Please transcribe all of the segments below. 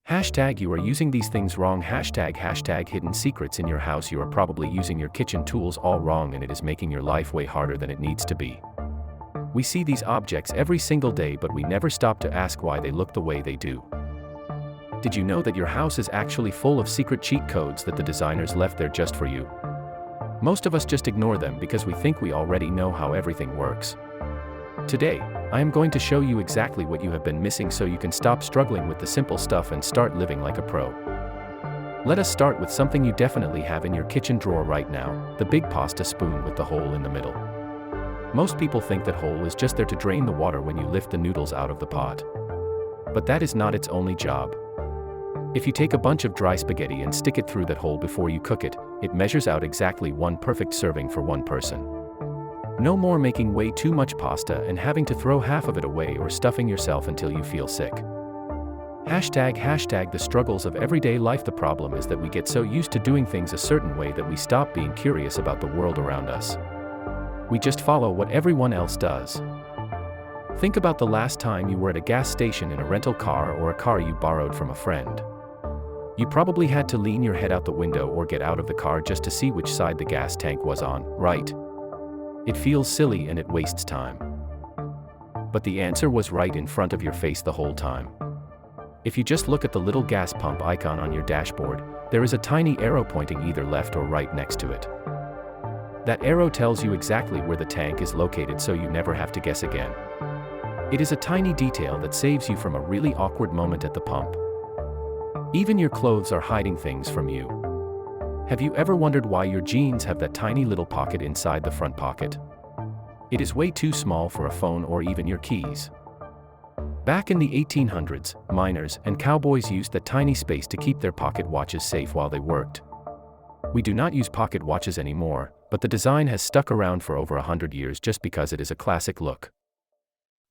Hashtag you are using these things wrong. Hashtag hidden secrets in your house. You are probably using your kitchen tools all wrong and it is making your life way harder than it needs to be. We see these objects every single day, but we never stop to ask why they look the way they do. Did you know that your house is actually full of secret cheat codes that the designers left there just for you? Most of us just ignore them because we think we already know how everything works. Today, I am going to show you exactly what you have been missing so you can stop struggling with the simple stuff and start living like a pro. Let us start with something you definitely have in your kitchen drawer right now, the big pasta spoon with the hole in the middle. Most people think that hole is just there to drain the water when you lift the noodles out of the pot. But that is not its only job. If you take a bunch of dry spaghetti and stick it through that hole before you cook it, it measures out exactly one perfect serving for one person. No more making way too much pasta and having to throw half of it away or stuffing yourself until you feel sick. Hashtag the struggles of everyday life. The problem is that we get so used to doing things a certain way that we stop being curious about the world around us. We just follow what everyone else does. Think about the last time you were at a gas station in a rental car or a car you borrowed from a friend. You probably had to lean your head out the window or get out of the car just to see which side the gas tank was on, right? It feels silly and it wastes time. But the answer was right in front of your face the whole time. If you just look at the little gas pump icon on your dashboard, there is a tiny arrow pointing either left or right next to it. That arrow tells you exactly where the tank is located so you never have to guess again. It is a tiny detail that saves you from a really awkward moment at the pump. Even your clothes are hiding things from you. Have you ever wondered why your jeans have that tiny little pocket inside the front pocket? It is way too small for a phone or even your keys. Back in the 1800s, miners and cowboys used that tiny space to keep their pocket watches safe while they worked. We do not use pocket watches anymore, but the design has stuck around for over 100 years just because it is a classic look.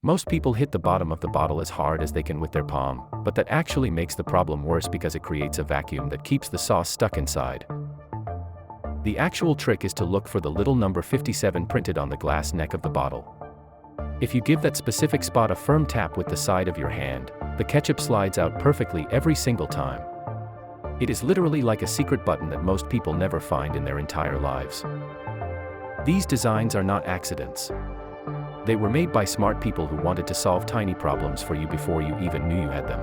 Most people hit the bottom of the bottle as hard as they can with their palm, but that actually makes the problem worse because it creates a vacuum that keeps the sauce stuck inside. The actual trick is to look for the little number 57 printed on the glass neck of the bottle. If you give that specific spot a firm tap with the side of your hand, the ketchup slides out perfectly every single time. It is literally like a secret button that most people never find in their entire lives. These designs are not accidents. They were made by smart people who wanted to solve tiny problems for you before you even knew you had them.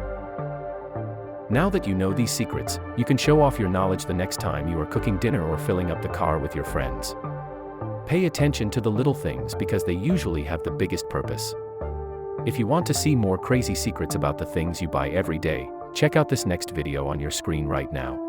Now that you know these secrets, you can show off your knowledge the next time you are cooking dinner or filling up the car with your friends. Pay attention to the little things because they usually have the biggest purpose. If you want to see more crazy secrets about the things you buy every day, check out this next video on your screen right now.